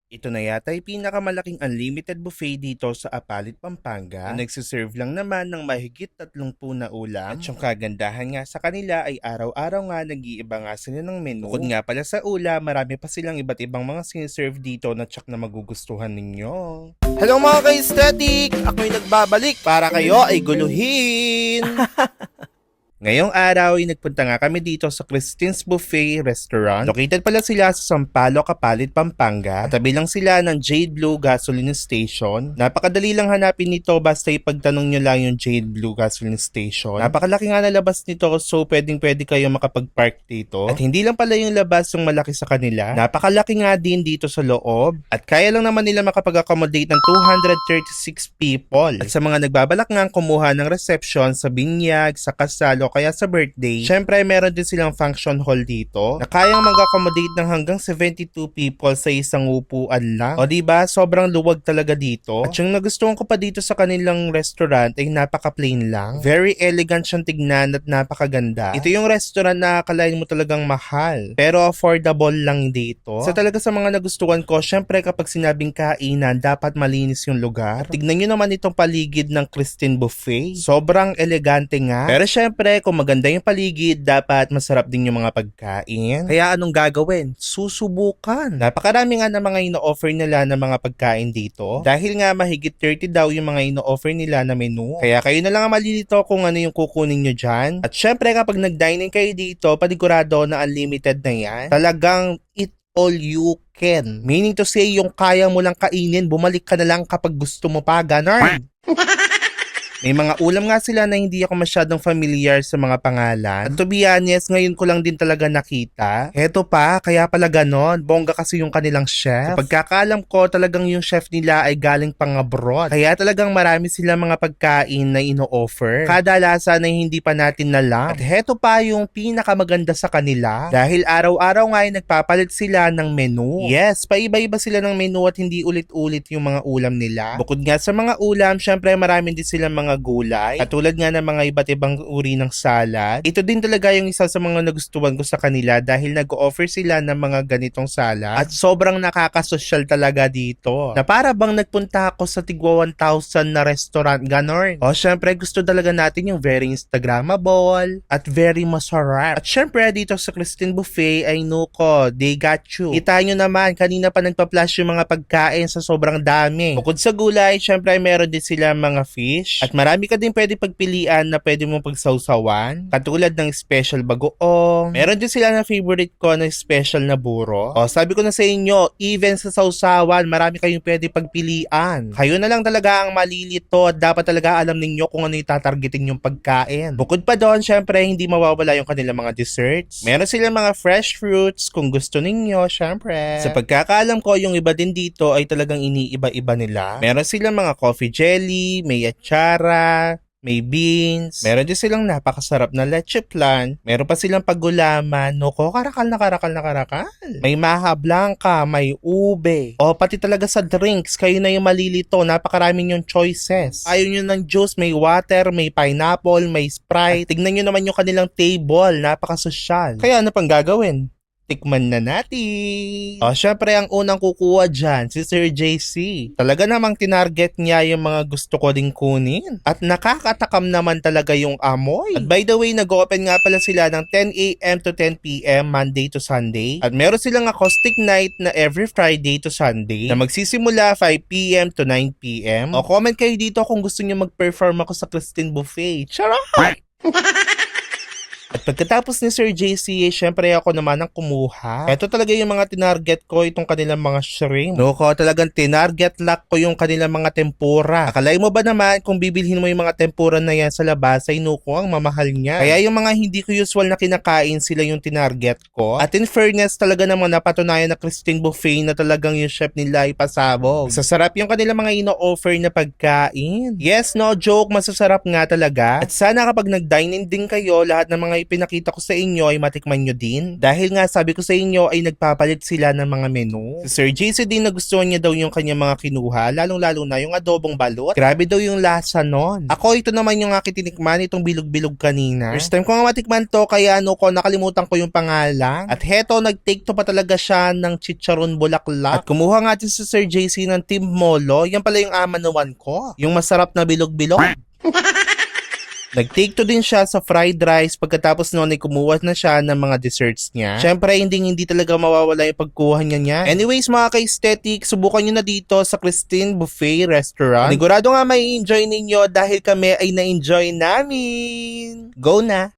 Ito na yata ay pinakamalaking unlimited buffet dito sa Apalit, Pampanga. Nagsiserve lang naman ng mahigit 30 na ulam. At yung kagandahan nga sa kanila ay araw-araw nga nag-iiba nga sila ng menu. Bukod nga pala sa ulam, marami pa silang iba't ibang mga siniserve dito na tsak na magugustuhan ninyo. Hello mga ka-aesthetic! Ako'y nagbabalik para kayo ay guluhin! Ngayong araw ay nagpunta nga kami dito sa Christine's Buffet Restaurant. Located pala sila sa Sampaloc, Apalit, Pampanga. At tabi lang sila ng Jade Blue Gasoline Station. Napakadali lang hanapin nito basta ipagtanong nyo lang yung Jade Blue Gasoline Station. Napakalaki nga na labas nito so pwede kayo makapag-park dito. At hindi lang pala yung labas yung malaki sa kanila. Napakalaki nga din dito sa loob. At kaya lang naman nila makapag-accommodate ng 236 people. At sa mga nagbabalak nga kumuha ng reception sa binyag, sa kasal, kaya sa birthday, syempre meron din silang function hall dito na kayang mag-accommodate ng hanggang 72 people sa isang upuan lang. O diba, sobrang luwag talaga dito. At yung nagustuhan ko pa dito sa kanilang restaurant ay napaka-plain lang. Very elegant siyang tignan at napakaganda. Ito yung restaurant na akalain mo talagang mahal, pero affordable lang dito. Sa talaga sa mga nagustuhan ko, syempre kapag sinabing kainan, dapat malinis yung lugar. At tignan nyo naman itong paligid ng Christine Buffet. Sobrang elegante nga. Pero syempre, kung maganda yung paligid, dapat masarap din yung mga pagkain. Kaya anong gagawin? Susubukan. Napakarami nga ng mga ino-offer nila ng mga pagkain dito. Dahil nga mahigit 30 daw yung mga ino-offer nila na menu. Kaya kayo na lang ang malilito kung ano yung kukunin nyo dyan. At syempre kapag nag-dining kayo dito, panigurado na unlimited na yan. Talagang eat all you can. Meaning to say, yung kaya mo lang kainin, bumalik ka na lang kapag gusto mo pa, ganon. May mga ulam nga sila na hindi ako masyadong familiar sa mga pangalan. At to be honest, ngayon ko lang din talaga nakita. Heto pa, kaya pala ganon. Bongga kasi yung kanilang chef. Sa pagkakaalam ko, talagang yung chef nila ay galing pang abroad. Kaya talagang marami sila mga pagkain na ino-offer. Kadalasan ay hindi pa natin nalam. At heto pa yung pinakamaganda sa kanila. Dahil araw-araw nga ay nagpapalit sila ng menu. Yes, paiba-iba sila ng menu at hindi ulit-ulit yung mga ulam nila. Bukod nga sa mga ulam, syempre marami din silang mga gulay. At tulad nga ng mga iba't ibang uri ng salad. Ito din talaga yung isa sa mga nagustuhan ko sa kanila dahil nag-offer sila ng mga ganitong salad. At sobrang nakakasosyal talaga dito. Na para bang nagpunta ako sa tigwa 1,000 na restaurant, ganon. O syempre gusto talaga natin yung very Instagrammable at very masarap. At syempre dito sa Christine Buffet ay nuko, they got you. Kita nyo naman, kanina pa nagpa-flash yung mga pagkain sa sobrang dami. Bukod sa gulay, syempre meron din sila mga fish. At marami ka din pwede pagpilian na pwede mong pagsawsawan. Katulad ng special bagoong. Meron din sila na favorite ko na special na buro. O sabi ko na sa inyo, even sa sawsawan, marami kayong pwede pagpilian. Kayo na lang talaga ang malilito at dapat talaga alam ninyo kung ano yung tatargetin yung pagkain. Bukod pa doon, syempre hindi mawawala yung kanilang mga desserts. Meron silang mga fresh fruits kung gusto ninyo, syempre. Sa pagkakaalam ko, yung iba din dito ay talagang iniiba-iba nila. Meron silang mga coffee jelly, may atsara, may beans, meron din silang napakasarap na leche flan, meron pa silang paggulaman, noko, karakal na karakal na karakal. May maha blanca, may ube. O pati talaga sa drinks, kayo na yung malilito, napakaraming yung choices. Ayaw nyo ng juice, may water, may pineapple, may Sprite. At tignan nyo naman yung kanilang table, napakasosyal. Kaya ano pang gagawin? Tikman na natin. O, syempre ang unang kukuha dyan, si Sir JC. Talaga namang tinarget niya yung mga gusto ko ding kunin. At nakakatakam naman talaga yung amoy. At by the way, nag-open nga pala sila ng 10 a.m. to 10 p.m. Monday to Sunday. At meron silang acoustic night na every Friday to Sunday na magsisimula 5 p.m. to 9 p.m. O, comment kayo dito kung gusto niyo mag-perform ako sa Christine Buffet. Charot! At pagkatapos ni Sir JC, syempre ako naman ang kumuha. Ito talaga yung mga tinarget ko, itong kanilang mga shrimp. Nuko, talagang tinarget lock ko yung kanilang mga tempura. Akalay mo ba naman kung bibilhin mo yung mga tempura na yan sa labas, ay nuko, ang mamahal niya. Kaya yung mga hindi ko usual na kinakain, sila yung tinarget ko. At in fairness, talaga naman napatunayan na Christine Buffet na talagang yung chef nila ay pasabog. Sasarap yung kanilang mga ino-offer na pagkain. Yes, no joke, masasarap nga talaga. At sana kapag nag-dine-in din kayo, lahat ng mga nga ipinakita ko sa inyo ay matikman nyo din. Dahil nga sabi ko sa inyo ay nagpapalit sila ng mga menu. Si Sir JC din nagustuhan niya daw yung kanyang mga kinuha, lalong-lalo na yung adobong balot. Grabe daw yung lasa nun. Ako ito naman yung aking tinikman, itong bilog-bilog kanina. First time ko nga matikman to, kaya nakalimutan ko yung pangalan. At heto, nag-take to pa talaga siya ng chicharon bulaklak. At kumuha nga din si Sir JC ng Team Molo, yan pala yung amanuan ko. Yung masarap na bilog-bilog. Nag-take to din siya sa fried rice, pagkatapos noon ay kumuha na siya ng mga desserts niya. Syempre, hindi talaga mawawala yung pagkuha niya. Anyways, mga ka-aesthetic, subukan nyo na dito sa Christine Buffet Restaurant. Sigurado nga may enjoy ninyo dahil kami ay na-enjoy namin. Go na!